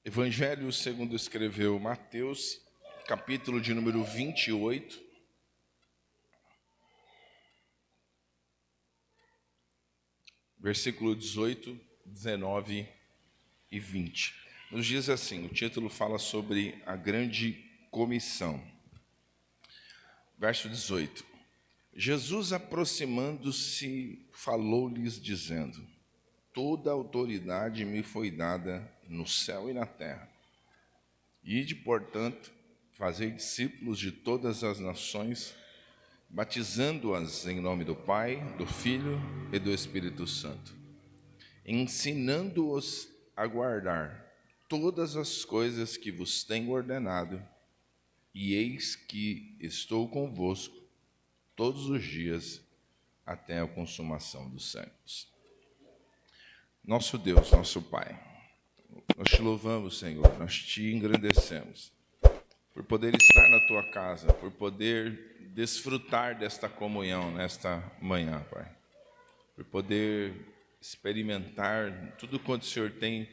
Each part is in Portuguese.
Evangelho segundo escreveu Mateus, capítulo de número 28, versículo 18, 19 e 20. Nos diz assim, o título fala sobre a grande comissão. Verso 18. Jesus, aproximando-se, falou-lhes dizendo: toda autoridade me foi dada no céu e na terra. Ide, portanto, fazei discípulos de todas as nações, batizando-as em nome do Pai, do Filho e do Espírito Santo, ensinando-os a guardar todas as coisas que vos tenho ordenado, e eis que estou convosco todos os dias até a consumação dos séculos. Nosso Deus, nosso Pai, nós te louvamos, Senhor, nós te engrandecemos por poder estar na tua casa, por poder desfrutar desta comunhão nesta manhã, Pai, por poder experimentar tudo quanto o Senhor tem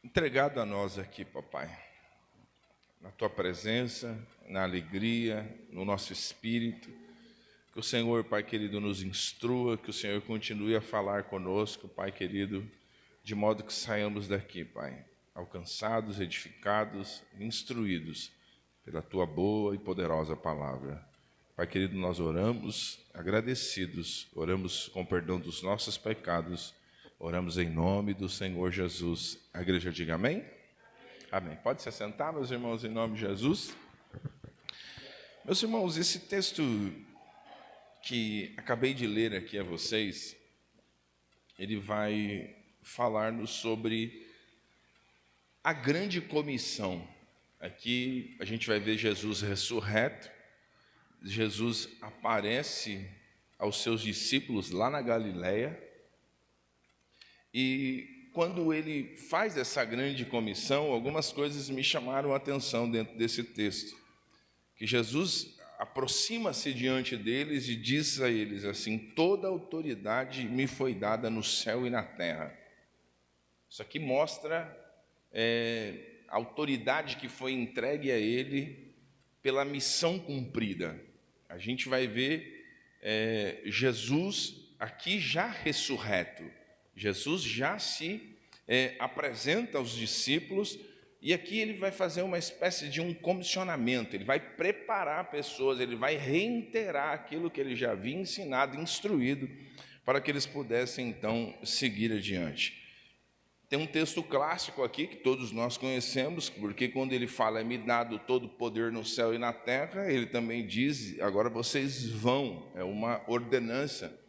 entregado a nós aqui, papai, na tua presença, na alegria, no nosso espírito. Que o Senhor, Pai querido, nos instrua, que o Senhor continue a falar conosco, Pai querido, de modo que saiamos daqui, Pai, alcançados, edificados, instruídos pela tua boa e poderosa palavra. Pai querido, nós oramos agradecidos, oramos com perdão dos nossos pecados, oramos em nome do Senhor Jesus. A igreja diga amém? Amém. Pode se assentar, meus irmãos, em nome de Jesus. Meus irmãos, esse texto que acabei de ler aqui a vocês, ele vai falar-nos sobre a grande comissão. Aqui a gente vai ver Jesus ressurreto. Jesus aparece aos seus discípulos lá na Galileia, e quando ele faz essa grande comissão, algumas coisas me chamaram a atenção dentro desse texto, que Jesus aproxima-se diante deles e diz a eles assim: toda autoridade me foi dada no céu e na terra. Isso aqui mostra a autoridade que foi entregue a ele pela missão cumprida. A gente vai ver Jesus aqui já ressurreto. Jesus já se apresenta aos discípulos, e aqui ele vai fazer uma espécie de um comissionamento. Ele vai preparar pessoas, ele vai reiterar aquilo que ele já havia ensinado, instruído, para que eles pudessem então seguir adiante. Tem um texto clássico aqui que todos nós conhecemos, porque quando ele fala: é-me dado todo o poder no céu e na terra, ele também diz: agora vocês vão, é uma ordenança.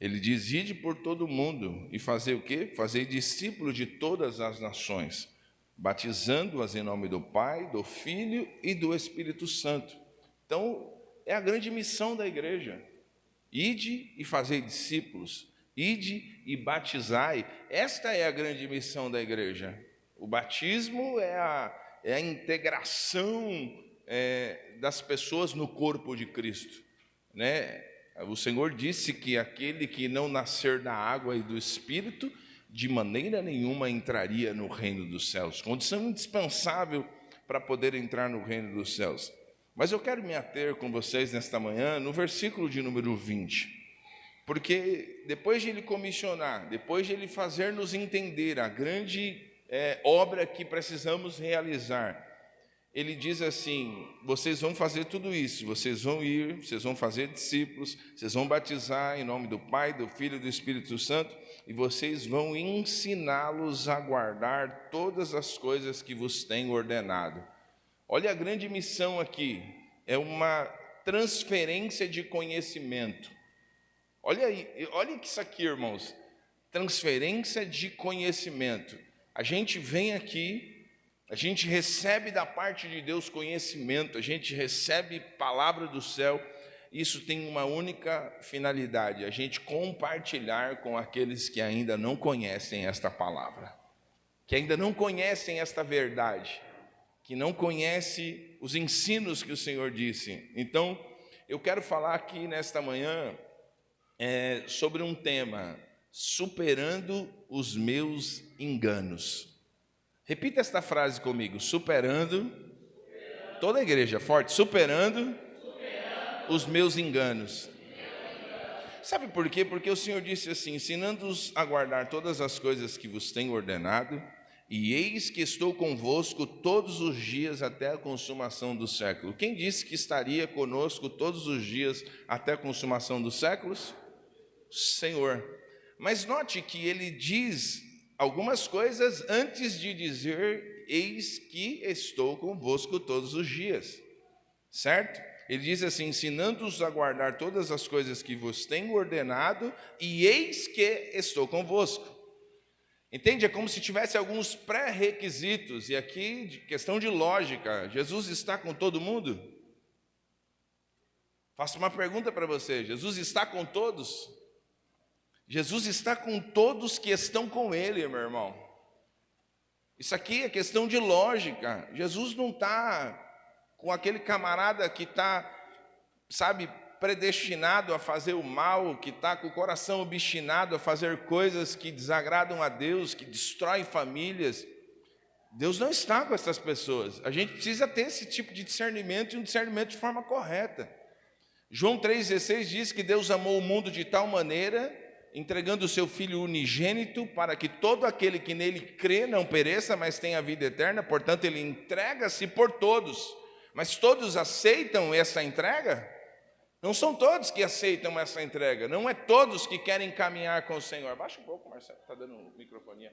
Ele diz: ide por todo o mundo e fazer o quê? Fazer discípulos de todas as nações, batizando-as em nome do Pai, do Filho e do Espírito Santo. Então, é a grande missão da igreja: ide e fazei discípulos, ide e batizai. Esta é a grande missão da igreja. O batismo é a integração das pessoas no corpo de Cristo, né? O Senhor disse que aquele que não nascer da água e do Espírito, de maneira nenhuma entraria no reino dos céus. Condição indispensável para poder entrar no reino dos céus. Mas eu quero me ater com vocês nesta manhã no versículo de número 20. Porque depois de ele comissionar, depois de ele fazer-nos entender a grande obra que precisamos realizar, ele diz assim: vocês vão fazer tudo isso, vocês vão ir, vocês vão fazer discípulos, vocês vão batizar em nome do Pai, do Filho e do Espírito Santo, e vocês vão ensiná-los a guardar todas as coisas que vos tenho ordenado. Olha a grande missão aqui, é uma transferência de conhecimento. Olha aí, olha isso aqui, irmãos, transferência de conhecimento. A gente vem aqui, a gente recebe da parte de Deus conhecimento, a gente recebe palavra do céu. Isso tem uma única finalidade: a gente compartilhar com aqueles que ainda não conhecem esta palavra, que ainda não conhecem esta verdade, que não conhecem os ensinos que o Senhor disse. Então, eu quero falar aqui nesta manhã sobre um tema: superando os meus enganos. Repita esta frase comigo: superando, toda a igreja forte, superando os meus enganos. Sabe por quê? Porque o Senhor disse assim: ensinando-os a guardar todas as coisas que vos tenho ordenado, e eis que estou convosco todos os dias até a consumação do século. Quem disse que estaria conosco todos os dias até a consumação dos séculos? Senhor. Mas note que ele diz algumas coisas antes de dizer: eis que estou convosco todos os dias, certo? Ele diz assim: ensinando-os a guardar todas as coisas que vos tenho ordenado, e eis que estou convosco. Entende? É como se tivesse alguns pré-requisitos, e aqui, questão de lógica: Jesus está com todo mundo? Faço uma pergunta para você: Jesus está com todos? Jesus está com todos que estão com Ele, meu irmão. Isso aqui é questão de lógica. Jesus não está com aquele camarada que está, sabe, predestinado a fazer o mal, que está com o coração obstinado a fazer coisas que desagradam a Deus, que destroem famílias. Deus não está com essas pessoas. A gente precisa ter esse tipo de discernimento, e um discernimento de forma correta. João 3,16 diz que Deus amou o mundo de tal maneira, entregando o seu Filho unigênito, para que todo aquele que nele crê não pereça, mas tenha vida eterna. Portanto, ele entrega-se por todos. Mas todos aceitam essa entrega? Não são todos que aceitam essa entrega. Não é todos que querem caminhar com o Senhor. Baixa um pouco, Marcelo, está dando um microfone.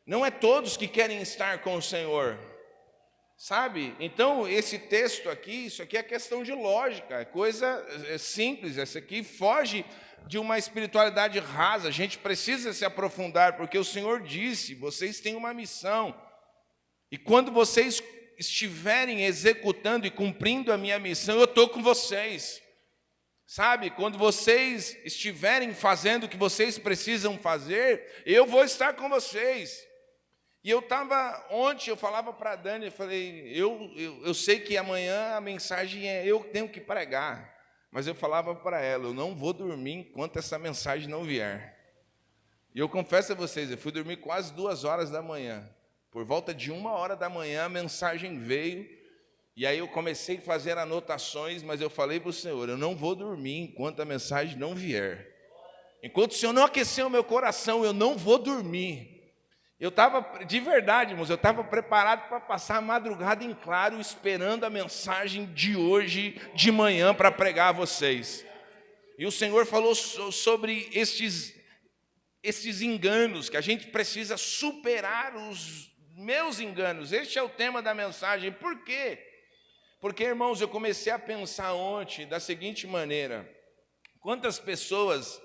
Não é todos que querem estar com o Senhor. Sabe? Então, esse texto aqui, isso aqui é questão de lógica, é coisa simples. Essa aqui foge de uma espiritualidade rasa. A gente precisa se aprofundar, porque o Senhor disse: vocês têm uma missão. E quando vocês estiverem executando e cumprindo a minha missão, eu estou com vocês. Sabe, quando vocês estiverem fazendo o que vocês precisam fazer, eu vou estar com vocês. E eu estava, ontem eu falava para a Dani, eu falei, eu sei que amanhã a mensagem é eu tenho que pregar, mas eu falava para ela, eu não vou dormir enquanto essa mensagem não vier. E eu confesso a vocês, eu fui dormir quase 2 horas da manhã. Por volta de 1 hora da manhã a mensagem veio, e aí eu comecei a fazer anotações, mas eu falei para o Senhor, eu não vou dormir enquanto a mensagem não vier. Enquanto o Senhor não aquecer o meu coração, eu não vou dormir. Eu estava, de verdade, irmãos, eu estava preparado para passar a madrugada em claro, esperando a mensagem de hoje, de manhã, para pregar a vocês. E o Senhor falou sobre estes enganos, que a gente precisa superar os meus enganos. Este é o tema da mensagem. Por quê? Porque, irmãos, eu comecei a pensar ontem da seguinte maneira: quantas pessoas,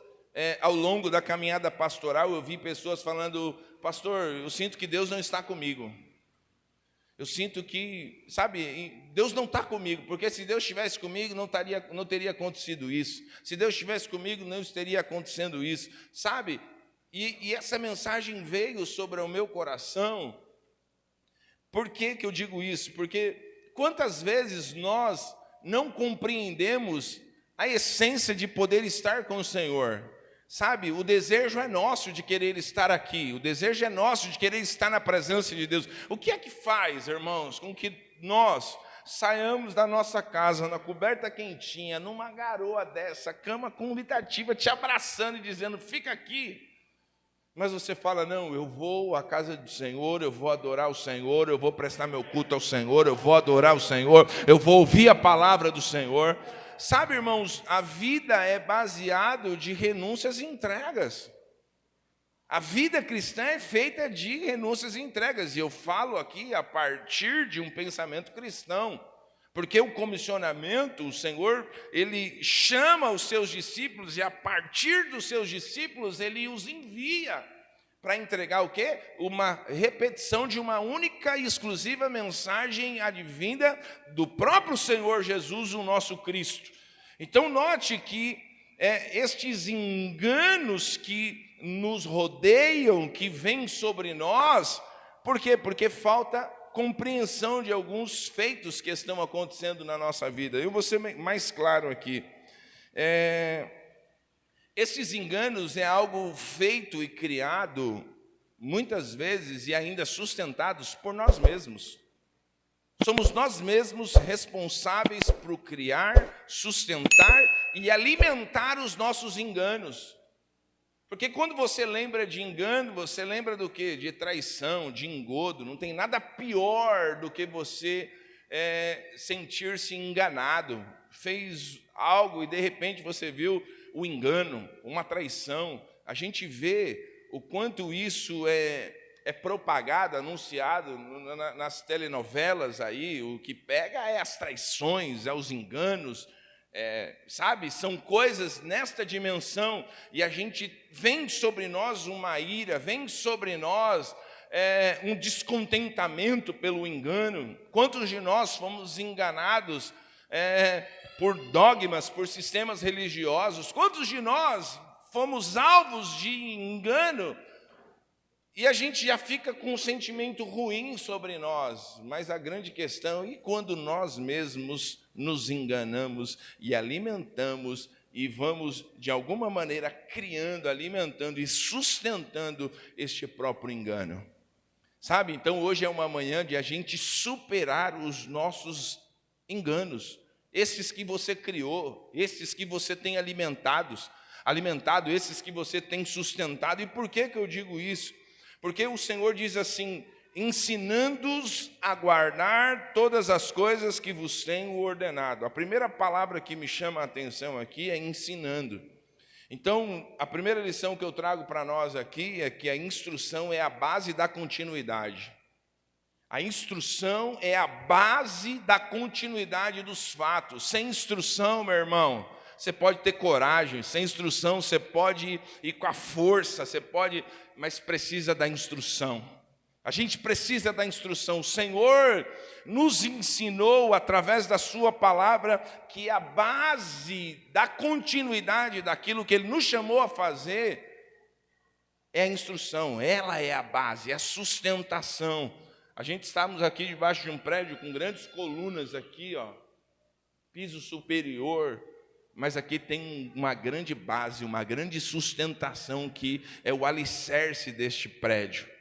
ao longo da caminhada pastoral, eu vi pessoas falando, pastor, eu sinto que Deus não está comigo. Eu sinto que, sabe, Deus não está comigo, porque se Deus estivesse comigo, não teria acontecido isso. Se Deus estivesse comigo, não estaria acontecendo isso, sabe? E essa mensagem veio sobre o meu coração. Por que eu digo isso? Porque quantas vezes nós não compreendemos a essência de poder estar com o Senhor? Sabe, o desejo é nosso de querer estar aqui, o desejo é nosso de querer estar na presença de Deus. O que é que faz, irmãos, com que nós saiamos da nossa casa, na coberta quentinha, numa garoa dessa, cama convidativa, te abraçando e dizendo, fica aqui. Mas você fala, não, eu vou à casa do Senhor, eu vou adorar o Senhor, eu vou prestar meu culto ao Senhor, eu vou adorar o Senhor, eu vou ouvir a palavra do Senhor. Sabe, irmãos, a vida é baseada de renúncias e entregas. A vida cristã é feita de renúncias e entregas. E eu falo aqui a partir de um pensamento cristão. Porque o comissionamento, o Senhor, Ele chama os seus discípulos e a partir dos seus discípulos, Ele os envia para entregar o quê? Uma repetição de uma única e exclusiva mensagem advinda do próprio Senhor Jesus, o nosso Cristo. Então note que estes enganos que nos rodeiam, que vêm sobre nós, por quê? Porque falta compreensão de alguns feitos que estão acontecendo na nossa vida. Eu vou ser mais claro aqui. Esses enganos é algo feito e criado muitas vezes e ainda sustentados por nós mesmos. Somos nós mesmos responsáveis por criar, sustentar e alimentar os nossos enganos. Porque quando você lembra de engano, você lembra do quê? De traição, de engodo. Não tem nada pior do que você sentir-se enganado. Fez algo e de repente você viu o engano, uma traição. A gente vê o quanto isso é propagado, anunciado nas telenovelas aí. O que pega é as traições, é os enganos. Sabe, são coisas nesta dimensão, e a gente vem sobre nós uma ira, vem sobre nós um descontentamento pelo engano. Quantos de nós fomos enganados por dogmas, por sistemas religiosos? Quantos de nós fomos alvos de engano? E a gente já fica com um sentimento ruim sobre nós. Mas a grande questão, e quando nós mesmos nos enganamos e alimentamos e vamos, de alguma maneira, criando, alimentando e sustentando este próprio engano? Sabe, então hoje é uma manhã de a gente superar os nossos enganos. Esses que você criou, esses que você tem alimentado, esses que você tem sustentado. E por que eu digo isso? Porque o Senhor diz assim: ensinando-os a guardar todas as coisas que vos tenho ordenado. A primeira palavra que me chama a atenção aqui é ensinando. Então, a primeira lição que eu trago para nós aqui é que a instrução é a base da continuidade. A instrução é a base da continuidade dos fatos. Sem instrução, meu irmão, você pode ter coragem, sem instrução você pode ir com a força, mas precisa da instrução. A gente precisa da instrução. O Senhor nos ensinou através da sua palavra que a base da continuidade daquilo que Ele nos chamou a fazer é a instrução. Ela é a base, é a sustentação. A gente estamos aqui debaixo de um prédio com grandes colunas aqui, piso superior. Mas aqui tem uma grande base, uma grande sustentação que é o alicerce deste prédio.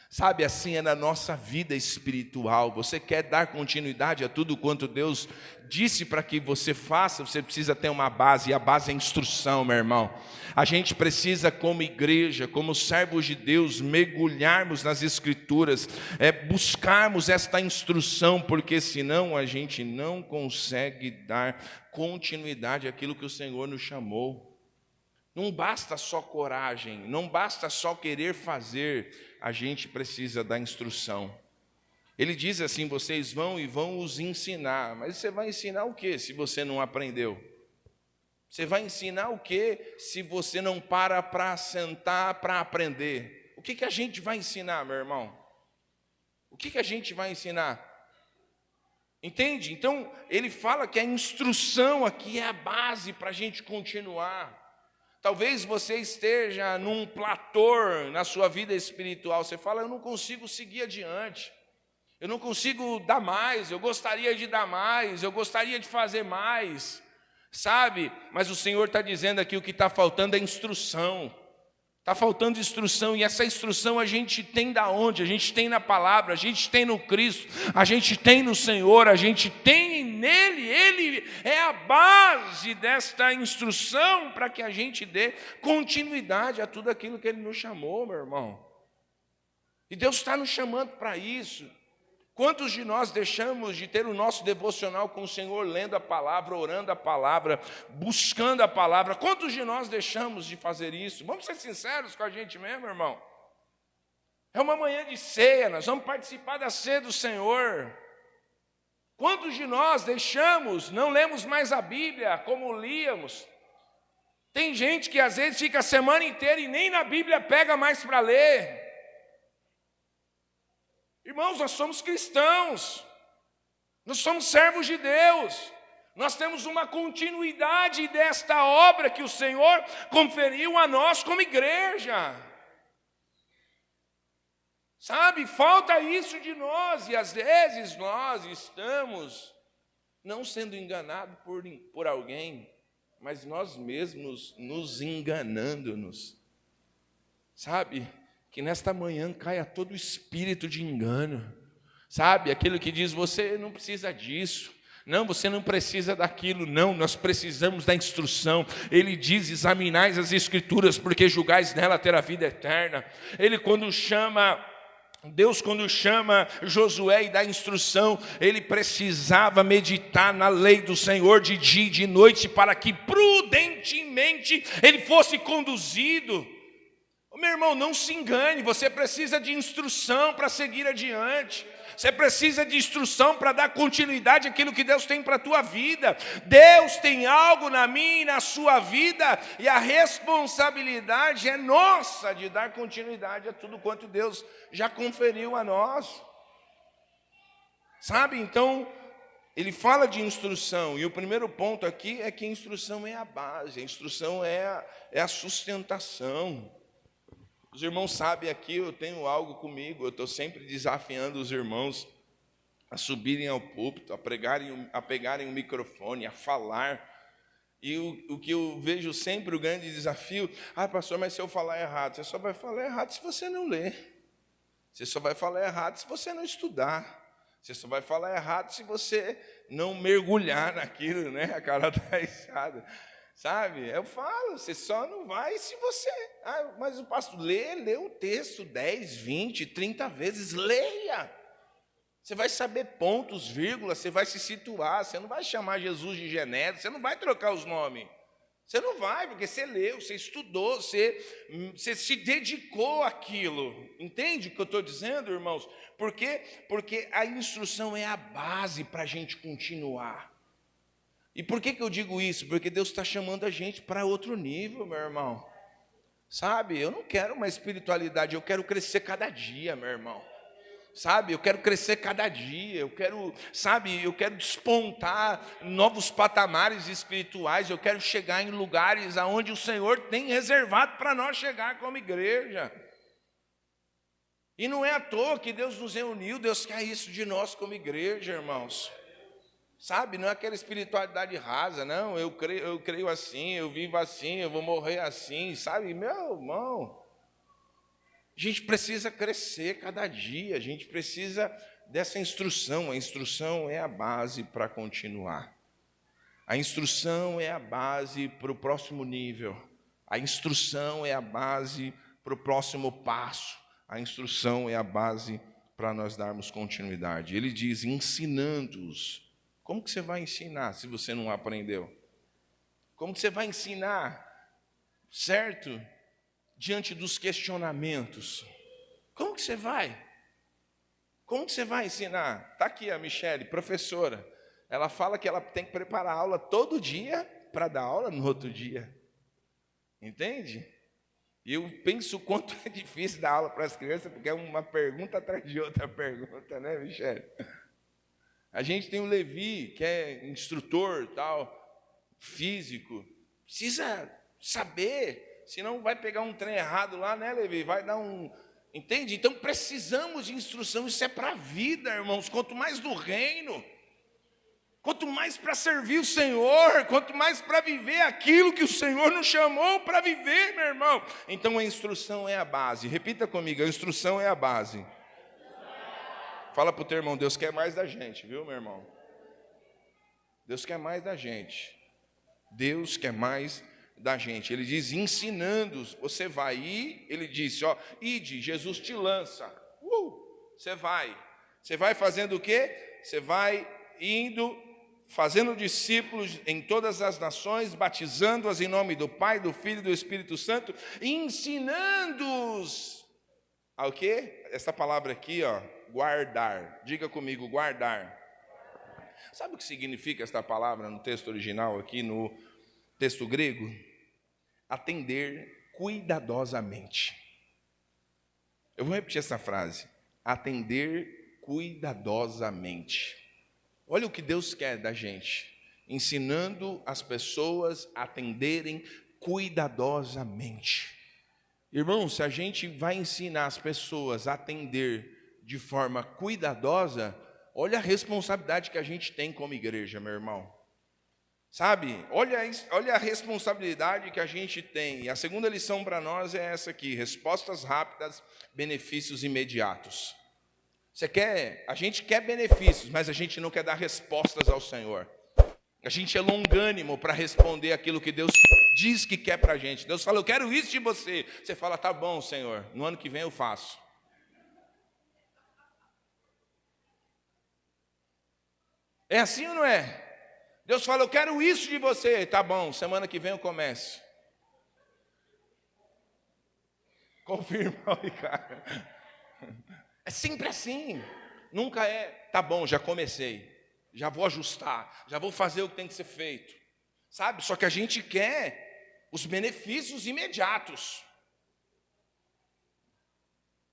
Sabe, assim é na nossa vida espiritual. Você quer dar continuidade a tudo quanto Deus disse para que você faça, você precisa ter uma base, e a base é a instrução, meu irmão. A gente precisa, como igreja, como servos de Deus, mergulharmos nas Escrituras, buscarmos esta instrução, porque senão a gente não consegue dar continuidade àquilo que o Senhor nos chamou. Não basta só coragem, não basta só querer fazer, a gente precisa da instrução. Ele diz assim: vocês vão e vão os ensinar. Mas você vai ensinar o quê se você não aprendeu? Você vai ensinar o quê se você não para sentar para aprender? O que a gente vai ensinar, meu irmão? O que a gente vai ensinar? Entende? Então, ele fala que a instrução aqui é a base para a gente continuar. Talvez você esteja num platô na sua vida espiritual. Você fala: eu não consigo seguir adiante. Eu não consigo dar mais. Eu gostaria de dar mais. Eu gostaria de fazer mais. Sabe? Mas o Senhor está dizendo aqui: o que está faltando é instrução. Está faltando instrução, e essa instrução a gente tem da onde? A gente tem na palavra, a gente tem no Cristo, a gente tem no Senhor, a gente tem nele. Ele é a base desta instrução para que a gente dê continuidade a tudo aquilo que Ele nos chamou, meu irmão. E Deus está nos chamando para isso. Quantos de nós deixamos de ter o nosso devocional com o Senhor, lendo a palavra, orando a palavra, buscando a palavra? Quantos de nós deixamos de fazer isso? Vamos ser sinceros com a gente mesmo, irmão. É uma manhã de ceia, nós vamos participar da ceia do Senhor. Quantos de nós deixamos, não lemos mais a Bíblia como líamos? Tem gente que às vezes fica a semana inteira e nem na Bíblia pega mais para ler. Irmãos, nós somos cristãos, nós somos servos de Deus, nós temos uma continuidade desta obra que o Senhor conferiu a nós como igreja. Sabe, falta isso de nós, e às vezes nós estamos não sendo enganados por alguém, mas nós mesmos nos enganando-nos. Sabe? Que nesta manhã caia todo o espírito de engano, sabe? Aquilo que diz, você não precisa disso. Não, você não precisa daquilo, não, nós precisamos da instrução. Ele diz, examinais as Escrituras, porque julgais nela ter a vida eterna. Deus quando chama Josué e dá instrução, ele precisava meditar na lei do Senhor de dia e de noite, para que prudentemente ele fosse conduzido. Meu irmão, não se engane, você precisa de instrução para seguir adiante. Você precisa de instrução para dar continuidade àquilo que Deus tem para a tua vida. Deus tem algo na minha e na sua vida, e a responsabilidade é nossa de dar continuidade a tudo quanto Deus já conferiu a nós. Sabe, então, ele fala de instrução, e o primeiro ponto aqui é que a instrução é a base, a instrução é a sustentação. Os irmãos sabem aqui, eu tenho algo comigo, eu estou sempre desafiando os irmãos a subirem ao púlpito, a pegarem o microfone, a falar. E o que eu vejo sempre, o grande desafio, pastor, mas se eu falar errado, você só vai falar errado se você não ler. Você só vai falar errado se você não estudar. Você só vai falar errado se você não mergulhar naquilo, né? A cara está inchada. Sabe, eu falo, você só não vai se você... mas o pastor, lê o texto 10, 20, 30 vezes, leia. Você vai saber pontos, vírgulas, você vai se situar, você não vai chamar Jesus de Genésio, você não vai trocar os nomes. Você não vai, porque você leu, você estudou, você se dedicou àquilo. Entende o que eu estou dizendo, irmãos? Por quê? Porque a instrução é a base para a gente continuar. E por que eu digo isso? Porque Deus está chamando a gente para outro nível, meu irmão. Sabe, eu não quero uma espiritualidade, eu quero crescer cada dia, meu irmão. Sabe, eu quero crescer cada dia, eu quero despontar novos patamares espirituais, eu quero chegar em lugares aonde o Senhor tem reservado para nós chegar como igreja. E não é à toa que Deus nos reuniu, Deus quer isso de nós como igreja, irmãos. Sabe, não é aquela espiritualidade rasa, não, eu creio assim, eu vivo assim, eu vou morrer assim, sabe, meu irmão, a gente precisa crescer cada dia, a gente precisa dessa instrução, a instrução é a base para continuar, a instrução é a base para o próximo nível, a instrução é a base para o próximo passo, a instrução é a base para nós darmos continuidade. Ele diz, ensinando-os. Como que você vai ensinar se você não aprendeu? Como que você vai ensinar, certo? Diante dos questionamentos. Como que você vai? Como que você vai ensinar? Está aqui a Michele, professora. Ela fala que ela tem que preparar a aula todo dia para dar aula no outro dia. Entende? E eu penso o quanto é difícil dar aula para as crianças, porque é uma pergunta atrás de outra pergunta, né, Michele? A gente tem o Levi, que é instrutor, tal, físico. Precisa saber, senão vai pegar um trem errado lá, né, Levi? Vai dar um... Entende? Então precisamos de instrução, isso é para a vida, irmãos. Quanto mais do reino, quanto mais para servir o Senhor, quanto mais para viver aquilo que o Senhor nos chamou para viver, meu irmão. Então a instrução é a base. Repita comigo, a instrução é a base. Fala para o teu irmão, Deus quer mais da gente, viu, meu irmão? Deus quer mais da gente. Deus quer mais da gente. Ele diz, ensinando, você vai ir, ele disse, ide, Jesus te lança. Você vai. Você vai fazendo o quê? Você vai indo, fazendo discípulos em todas as nações, batizando-as em nome do Pai, do Filho e do Espírito Santo, ensinando-os ao quê? Essa palavra aqui, guardar. Diga comigo, guardar. Sabe o que significa esta palavra no texto original aqui, no texto grego? Atender cuidadosamente. Eu vou repetir essa frase. Atender cuidadosamente. Olha o que Deus quer da gente. Ensinando as pessoas a atenderem cuidadosamente. Irmão, se a gente vai ensinar as pessoas a atender de forma cuidadosa, olha a responsabilidade que a gente tem como igreja, meu irmão. Sabe? Olha a responsabilidade que a gente tem. E a segunda lição para nós é essa aqui: respostas rápidas, benefícios imediatos. A gente quer benefícios, mas a gente não quer dar respostas ao Senhor. A gente é longânimo para responder aquilo que Deus diz que quer para a gente. Deus fala, eu quero isso de você. Você fala, tá bom, Senhor, no ano que vem eu faço. É assim ou não é? Deus fala, eu quero isso de você. Tá bom, semana que vem eu começo. Confirma, Ricardo. É sempre assim. Nunca é, tá bom, já comecei. Já vou ajustar, já vou fazer o que tem que ser feito. Sabe? Só que a gente quer os benefícios imediatos.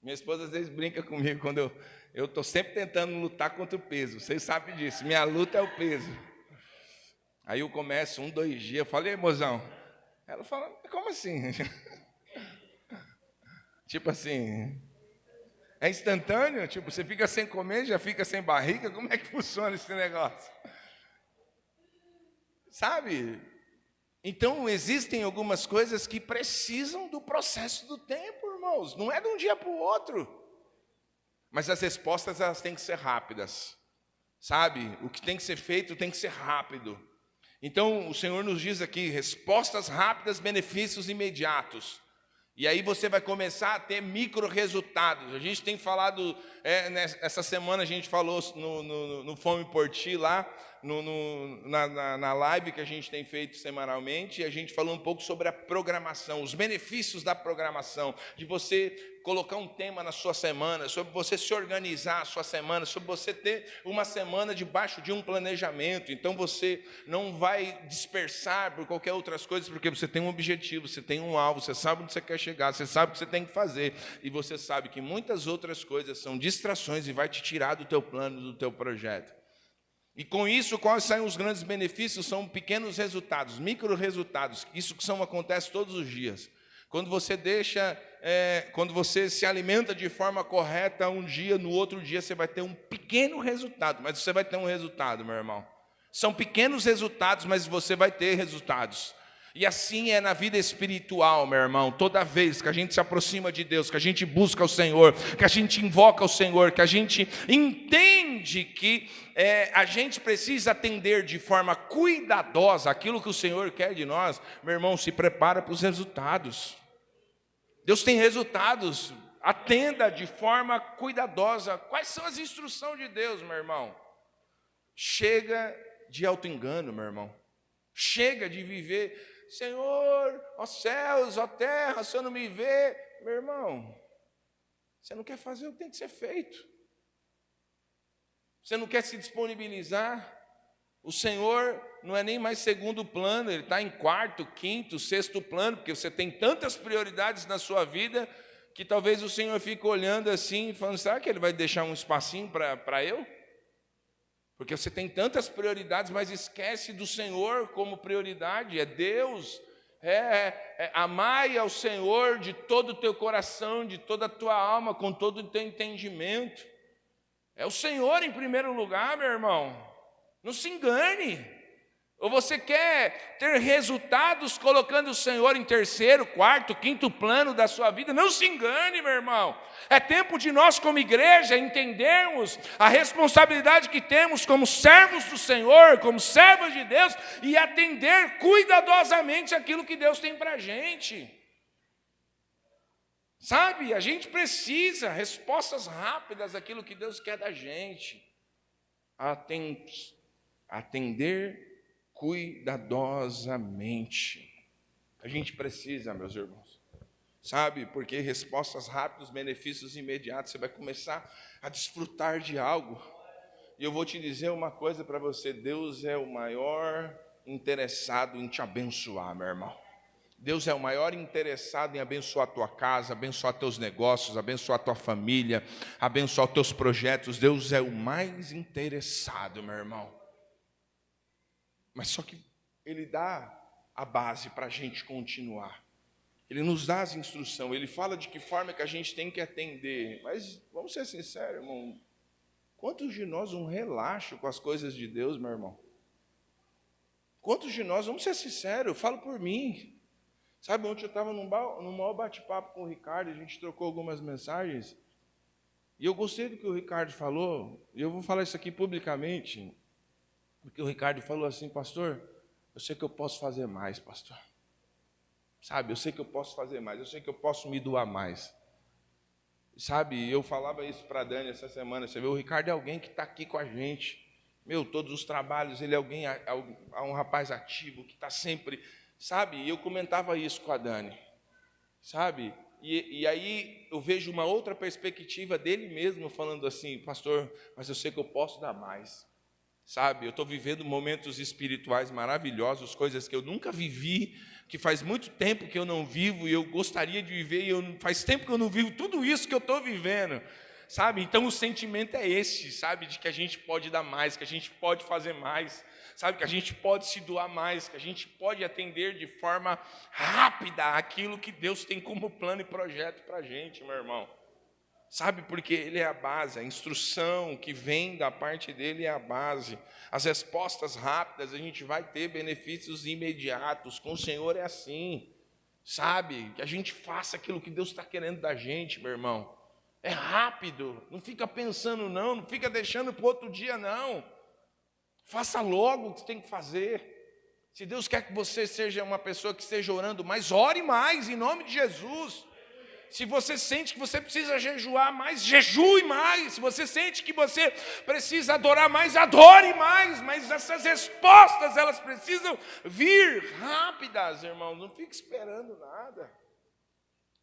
Minha esposa às vezes brinca comigo quando eu estou sempre tentando lutar contra o peso. Vocês sabem disso, minha luta é o peso. Aí eu começo 1, 2 dias, eu falei, mozão. Ela fala, como assim? Tipo assim, é instantâneo? Tipo, você fica sem comer, já fica sem barriga? Como é que funciona esse negócio? Sabe? Então, existem algumas coisas que precisam do processo do tempo, irmãos. Não é de um dia para o outro. Mas as respostas, elas têm que ser rápidas. Sabe? O que tem que ser feito tem que ser rápido. Então, o Senhor nos diz aqui, respostas rápidas, benefícios imediatos. E aí você vai começar a ter micro resultados. A gente tem falado, essa semana a gente falou no Fome por Ti lá, na live que a gente tem feito semanalmente, e a gente falou um pouco sobre a programação, os benefícios da programação, de você colocar um tema na sua semana, sobre você se organizar a sua semana, sobre você ter uma semana debaixo de um planejamento. Então você não vai dispersar por qualquer outras coisas, porque você tem um objetivo, você tem um alvo, você sabe onde você quer chegar, você sabe o que você tem que fazer, e você sabe que muitas outras coisas são distrações e vai te tirar do teu plano, do teu projeto. E com isso, quais saem os grandes benefícios? São pequenos resultados, micro resultados. Isso que acontece todos os dias. Quando quando você se alimenta de forma correta um dia, no outro dia você vai ter um pequeno resultado, mas você vai ter um resultado, meu irmão. São pequenos resultados, mas você vai ter resultados. E assim é na vida espiritual, meu irmão. Toda vez que a gente se aproxima de Deus, que a gente busca o Senhor, que a gente invoca o Senhor, que a gente entende que a gente precisa atender de forma cuidadosa aquilo que o Senhor quer de nós, meu irmão, se prepara para os resultados. Deus tem resultados, atenda de forma cuidadosa. Quais são as instruções de Deus, meu irmão? Chega de auto-engano, meu irmão. Chega de viver, Senhor, ó céus, ó terra, se eu não me vê, meu irmão, você não quer fazer o que tem que ser feito. Você não quer se disponibilizar. O Senhor não é nem mais segundo plano, Ele está em quarto, quinto, sexto plano, porque você tem tantas prioridades na sua vida, que talvez o Senhor fique olhando assim, falando, será que Ele vai deixar um espacinho para eu? Porque você tem tantas prioridades, mas esquece do Senhor como prioridade, é Deus. Amai ao Senhor de todo o teu coração, de toda a tua alma, com todo o teu entendimento. É o Senhor em primeiro lugar, meu irmão. Não se engane. Ou você quer ter resultados colocando o Senhor em terceiro, quarto, quinto plano da sua vida? Não se engane, meu irmão. É tempo de nós, como igreja, entendermos a responsabilidade que temos como servos do Senhor, como servos de Deus, e atender cuidadosamente aquilo que Deus tem para a gente. Sabe, a gente precisa respostas rápidas àquilo que Deus quer da gente. Atender cuidadosamente. A gente precisa, meus irmãos. Sabe, porque respostas rápidas, benefícios imediatos, você vai começar a desfrutar de algo. E eu vou te dizer uma coisa para você, Deus é o maior interessado em te abençoar, meu irmão. Deus é o maior interessado em abençoar a tua casa, abençoar teus negócios, abençoar a tua família, abençoar teus projetos. Deus é o mais interessado, meu irmão. Mas só que Ele dá a base para a gente continuar. Ele nos dá as instruções, Ele fala de que forma que a gente tem que atender. Mas, vamos ser sinceros, irmão, quantos de nós não relaxam com as coisas de Deus, meu irmão? Quantos de nós, vamos ser sinceros, eu falo por mim. Sabe, ontem eu estava num maior bate-papo com o Ricardo, a gente trocou algumas mensagens, e eu gostei do que o Ricardo falou, e eu vou falar isso aqui publicamente, porque o Ricardo falou assim: pastor, eu sei que eu posso fazer mais, pastor. Sabe, eu sei que eu posso fazer mais, eu sei que eu posso me doar mais. Sabe, eu falava isso para a Dani essa semana, você vê, o Ricardo é alguém que está aqui com a gente. Todos os trabalhos, ele é alguém, é um rapaz ativo, que está sempre, sabe, e eu comentava isso com a Dani, sabe, e aí eu vejo uma outra perspectiva dele mesmo, falando assim: pastor, mas eu sei que eu posso dar mais, sabe, eu estou vivendo momentos espirituais maravilhosos, coisas que eu nunca vivi, que faz muito tempo que eu não vivo, e eu gostaria de viver, e faz tempo que eu não vivo tudo isso que eu estou vivendo, sabe? Então o sentimento é esse, sabe? De que a gente pode dar mais, que a gente pode fazer mais, sabe? Que a gente pode se doar mais, que a gente pode atender de forma rápida aquilo que Deus tem como plano e projeto para a gente, meu irmão. Sabe, porque Ele é a base, a instrução que vem da parte dEle é a base. As respostas rápidas, a gente vai ter benefícios imediatos. Com o Senhor é assim, sabe? Que a gente faça aquilo que Deus está querendo da gente, meu irmão. É rápido, não fica pensando não fica deixando para o outro dia não. Faça logo o que você tem que fazer. Se Deus quer que você seja uma pessoa que esteja orando mais, ore mais, em nome de Jesus. Se você sente que você precisa jejuar mais, jejue mais. Se você sente que você precisa adorar mais, adore mais. Mas essas respostas, elas precisam vir rápidas, irmãos. Não fique esperando nada,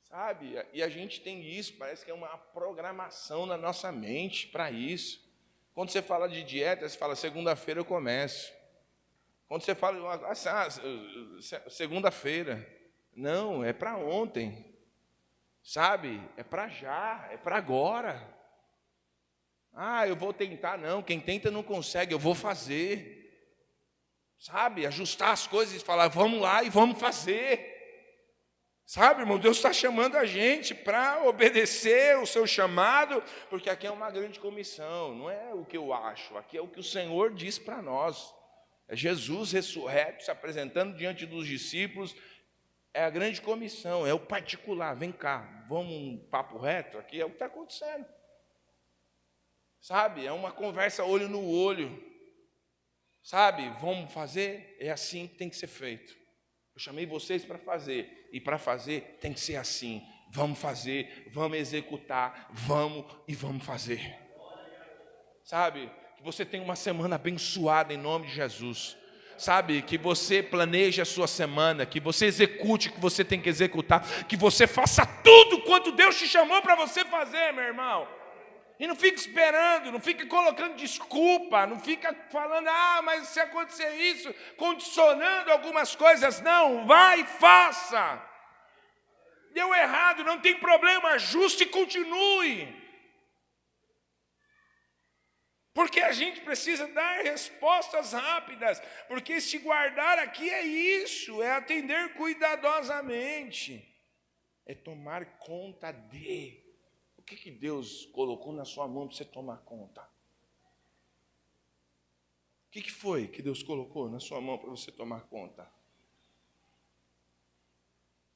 sabe? E a gente tem isso, parece que é uma programação na nossa mente para isso. Quando você fala de dieta, você fala: segunda-feira eu começo. Quando você fala segunda-feira, não, é para ontem. Sabe, é para já, é para agora. Eu vou tentar, não, quem tenta não consegue, eu vou fazer. Sabe, ajustar as coisas e falar: vamos lá e vamos fazer. Sabe, irmão, Deus está chamando a gente para obedecer o seu chamado, porque aqui é uma grande comissão, não é o que eu acho, aqui é o que o Senhor diz para nós. É Jesus ressurreto se apresentando diante dos discípulos. É a grande comissão, é o particular. Vem cá, vamos um papo reto aqui, é o que está acontecendo. Sabe, é uma conversa olho no olho. Sabe, vamos fazer? É assim que tem que ser feito. Eu chamei vocês para fazer, e para fazer tem que ser assim. Vamos fazer, vamos executar, vamos fazer. Sabe, que você tenha uma semana abençoada em nome de Jesus. Sabe, que você planeje a sua semana, que você execute o que você tem que executar, que você faça tudo quanto Deus te chamou para você fazer, meu irmão. E não fique esperando, não fique colocando desculpa, não fica falando: mas se acontecer isso, condicionando algumas coisas. Não, vai e faça. Deu errado, não tem problema, ajuste e continue. Porque a gente precisa dar respostas rápidas, porque esse guardar aqui é isso, é atender cuidadosamente, é tomar conta de. O que Deus colocou na sua mão para você tomar conta? O que foi que Deus colocou na sua mão para você tomar conta?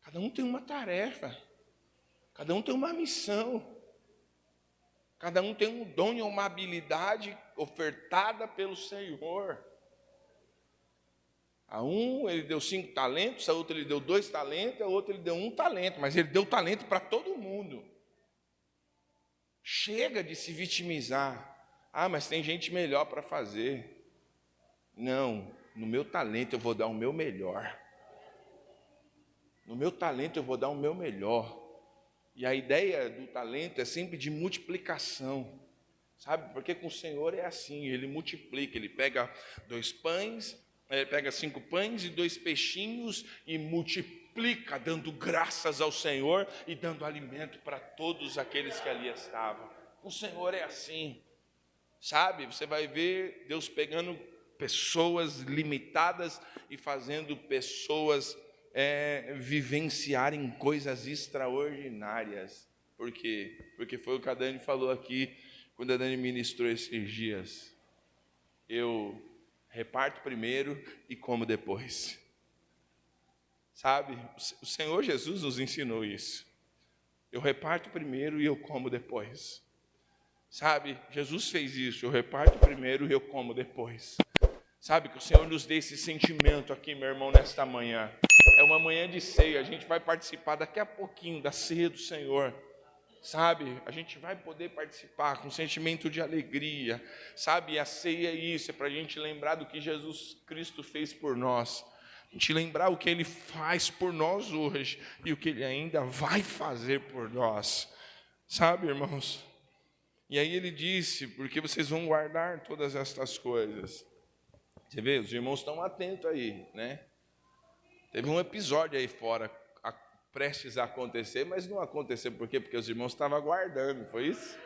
Cada um tem uma tarefa, cada um tem uma missão. Cada um tem um dom e uma habilidade ofertada pelo Senhor. A um ele deu 5 talentos, a outro ele deu 2 talentos, a outro ele deu 1 talento, mas ele deu talento para todo mundo. Chega de se vitimizar. Mas tem gente melhor para fazer. Não, no meu talento eu vou dar o meu melhor. No meu talento eu vou dar o meu melhor. E a ideia do talento é sempre de multiplicação, sabe? Porque com o Senhor é assim, Ele multiplica, Ele pega 2 pães, Ele pega 5 pães e 2 peixinhos e multiplica, dando graças ao Senhor e dando alimento para todos aqueles que ali estavam. O Senhor é assim, sabe? Você vai ver Deus pegando pessoas limitadas e fazendo pessoas vivenciarem coisas extraordinárias. Por quê? Porque foi o que a Dani falou aqui, quando a Dani ministrou esses dias. Eu Reparto primeiro e como depois. Sabe, o Senhor Jesus nos ensinou isso. Eu reparto primeiro e eu como depois. Sabe, Jesus fez isso, eu reparto primeiro e eu como depois. Sabe, que o Senhor nos dê esse sentimento aqui, meu irmão, nesta manhã. É uma manhã de ceia, a gente vai participar daqui a pouquinho da ceia do Senhor. Sabe, a gente vai poder participar com sentimento de alegria. Sabe, a ceia é isso, é para a gente lembrar do que Jesus Cristo fez por nós. A gente lembrar o que Ele faz por nós hoje e o que Ele ainda vai fazer por nós. Sabe, irmãos? E aí Ele disse, porque vocês vão guardar todas estas coisas. Você vê, os irmãos estão atentos aí, né? Teve um episódio aí fora, prestes a acontecer, mas não aconteceu. Por quê? Porque os irmãos estavam aguardando, foi isso?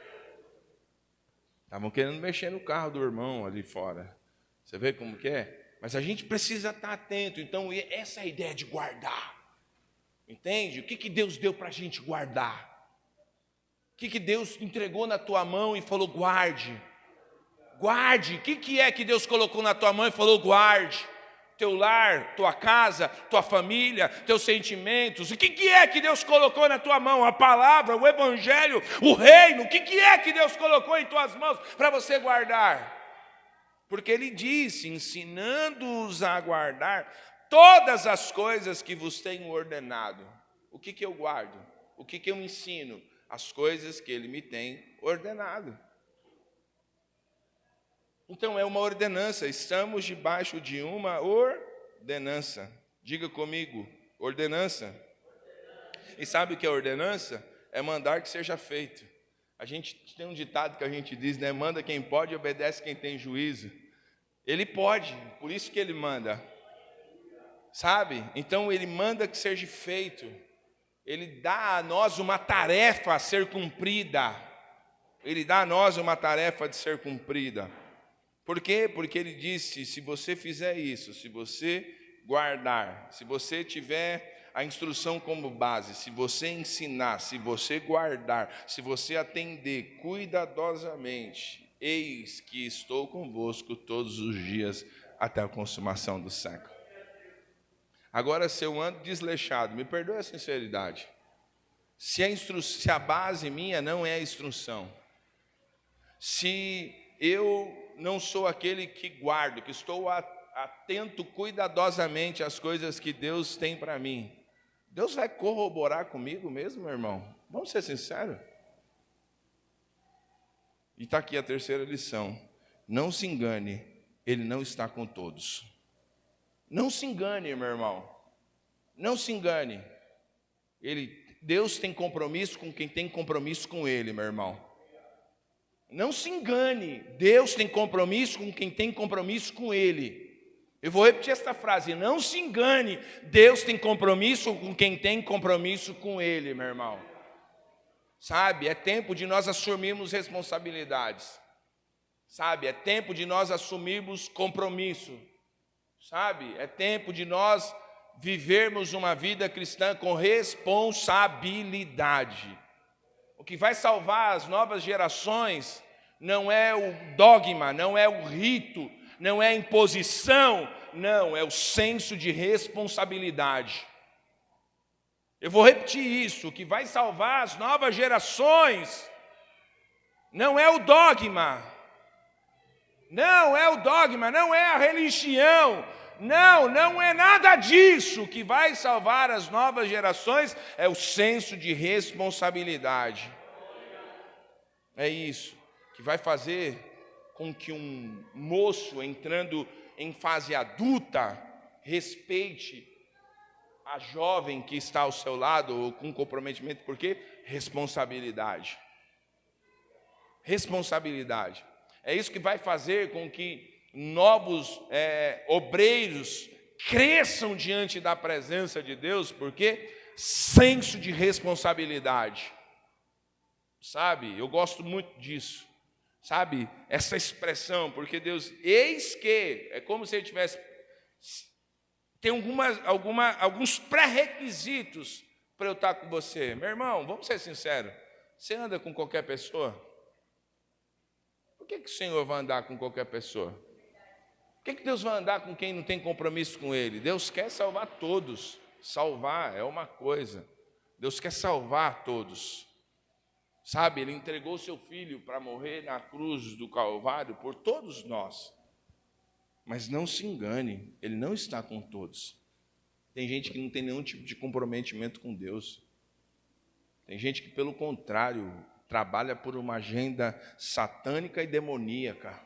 Estavam querendo mexer no carro do irmão ali fora. Você vê como que é? Mas a gente precisa estar atento. Então, essa é a ideia de guardar. Entende? O que Deus deu para a gente guardar? O que Deus entregou na tua mão e falou, guarde? Guarde. O que é que Deus colocou na tua mão e falou, guarde? Teu lar, tua casa, tua família, teus sentimentos. O que é que Deus colocou na tua mão? A palavra, o evangelho, o reino. O que é que Deus colocou em tuas mãos para você guardar? Porque Ele disse, ensinando-os a guardar todas as coisas que vos tenho ordenado. O que eu guardo? O que eu ensino? As coisas que Ele me tem ordenado. Então é uma ordenança, estamos debaixo de uma ordenança. Diga comigo, ordenança. E sabe o que é ordenança? É mandar que seja feito. A gente tem um ditado que a gente diz, né? Manda quem pode, obedece quem tem juízo. Ele pode, por isso que Ele manda. Sabe? Então Ele manda que seja feito. Ele dá a nós uma tarefa a ser cumprida. Ele dá a nós uma tarefa de ser cumprida. Por quê? Porque Ele disse, se você fizer isso, se você guardar, se você tiver a instrução como base, se você ensinar, se você guardar, se você atender cuidadosamente, eis que estou convosco todos os dias até a consumação do século. Agora, se eu ando desleixado, me perdoe a sinceridade, se a base minha não é a instrução, se eu não sou aquele que guardo, que estou atento cuidadosamente às coisas que Deus tem para mim, Deus vai corroborar comigo mesmo, meu irmão? Vamos ser sinceros? E está aqui a terceira lição. Não se engane, Ele não está com todos. Não se engane, meu irmão. Não se engane. Deus tem compromisso com quem tem compromisso com Ele, meu irmão. Não se engane, Deus tem compromisso com quem tem compromisso com Ele. Eu vou repetir esta frase, não se engane, Deus tem compromisso com quem tem compromisso com Ele, meu irmão. Sabe, é tempo de nós assumirmos responsabilidades. Sabe, é tempo de nós assumirmos compromisso. Sabe, é tempo de nós vivermos uma vida cristã com responsabilidade. O que vai salvar as novas gerações não é o dogma, não é o rito, não é a imposição, não, é o senso de responsabilidade. Eu vou repetir isso, o que vai salvar as novas gerações não é o dogma, não é o dogma, não é a religião, não é nada disso. O que vai salvar as novas gerações é o senso de responsabilidade. É isso que vai fazer com que um moço entrando em fase adulta respeite a jovem que está ao seu lado, ou com comprometimento. Por quê? Responsabilidade. Responsabilidade. É isso que vai fazer com que novos obreiros cresçam diante da presença de Deus. Por quê? Senso de responsabilidade. Sabe, eu gosto muito disso. Sabe, essa expressão, porque Deus, eis que, é como se Ele tivesse, tem alguns pré-requisitos para eu estar com você. Meu irmão, vamos ser sinceros, você anda com qualquer pessoa? Por que o Senhor vai andar com qualquer pessoa? Por que Deus vai andar com quem não tem compromisso com Ele? Deus quer salvar todos. Salvar é uma coisa. Deus quer salvar todos. Sabe, Ele entregou seu Filho para morrer na cruz do Calvário por todos nós. Mas não se engane, Ele não está com todos. Tem gente que não tem nenhum tipo de comprometimento com Deus. Tem gente que, pelo contrário, trabalha por uma agenda satânica e demoníaca.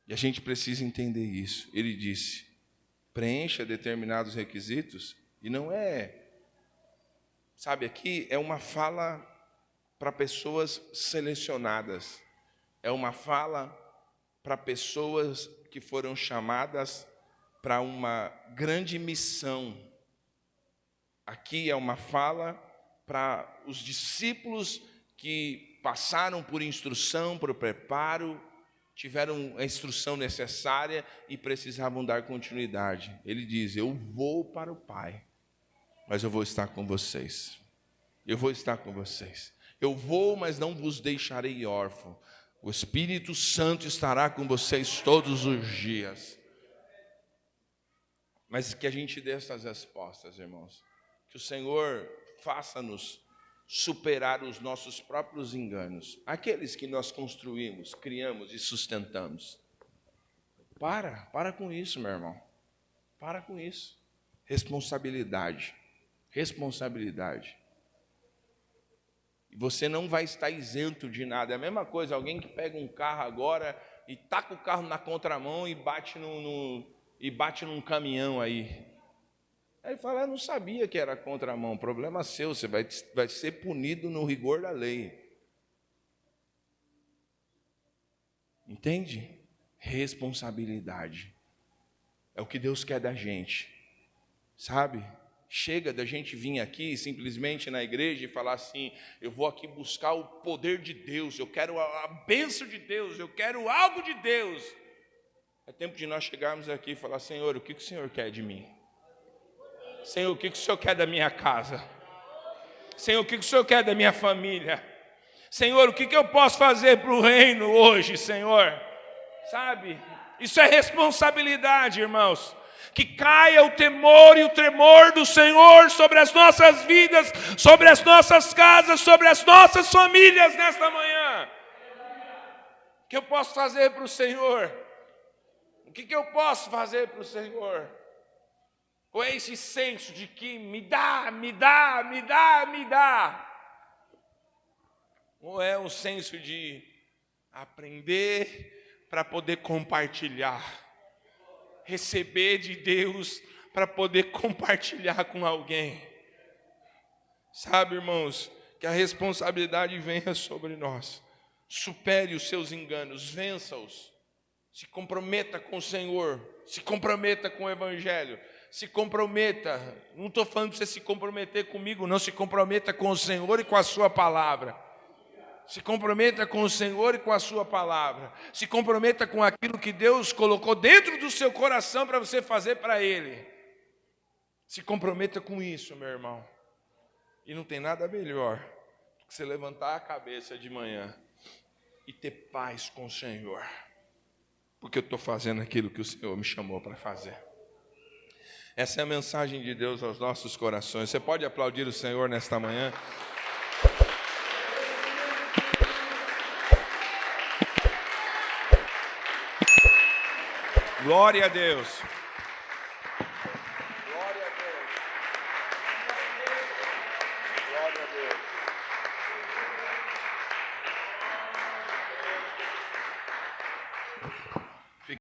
E a gente precisa entender isso. Ele disse, preencha determinados requisitos, e não é, sabe, aqui é uma fala para pessoas selecionadas, é uma fala para pessoas que foram chamadas para uma grande missão. Aqui é uma fala para os discípulos que passaram por instrução, por preparo, tiveram a instrução necessária e precisavam dar continuidade. Ele diz, eu vou para o Pai, mas eu vou estar com vocês. Eu vou estar com vocês. Eu vou, mas não vos deixarei órfão. O Espírito Santo estará com vocês todos os dias. Mas que a gente dê essas respostas, irmãos. Que o Senhor faça-nos superar os nossos próprios enganos, aqueles que nós construímos, criamos e sustentamos. Para com isso, meu irmão. Para com isso. Responsabilidade. E você não vai estar isento de nada. É a mesma coisa, alguém que pega um carro agora e taca o carro na contramão e bate num caminhão aí. Aí ele fala, eu não sabia que era contramão, problema seu, você vai ser punido no rigor da lei. Entende? Responsabilidade. É o que Deus quer da gente, sabe? Chega da gente vir aqui simplesmente na igreja e falar assim, eu vou aqui buscar o poder de Deus, eu quero a bênção de Deus, eu quero algo de Deus. É tempo de nós chegarmos aqui e falar, Senhor, o que o Senhor quer de mim? Senhor, o que o Senhor quer da minha casa? Senhor, o que o Senhor quer da minha família? Senhor, o que eu posso fazer para o reino hoje, Senhor? Sabe? Isso é responsabilidade, irmãos. Que caia o temor e o tremor do Senhor sobre as nossas vidas, sobre as nossas casas, sobre as nossas famílias nesta manhã. O que eu posso fazer para o Senhor? O que eu posso fazer para o Senhor? Ou é esse senso de que me dá. Ou é um senso de aprender para poder compartilhar. Receber de Deus para poder compartilhar com alguém. Sabe, irmãos, que a responsabilidade venha sobre nós. Supere os seus enganos, vença-os. Se comprometa com o Senhor, se comprometa com o Evangelho. Se comprometa, não estou falando para você se comprometer comigo, não, se comprometa com o Senhor e com a sua palavra. Se comprometa com o Senhor e com a sua palavra. Se comprometa com aquilo que Deus colocou dentro do seu coração para você fazer para Ele. Se comprometa com isso, meu irmão. E não tem nada melhor do que você levantar a cabeça de manhã e ter paz com o Senhor. Porque eu estou fazendo aquilo que o Senhor me chamou para fazer. Essa é a mensagem de Deus aos nossos corações. Você pode aplaudir o Senhor nesta manhã? Glória a Deus.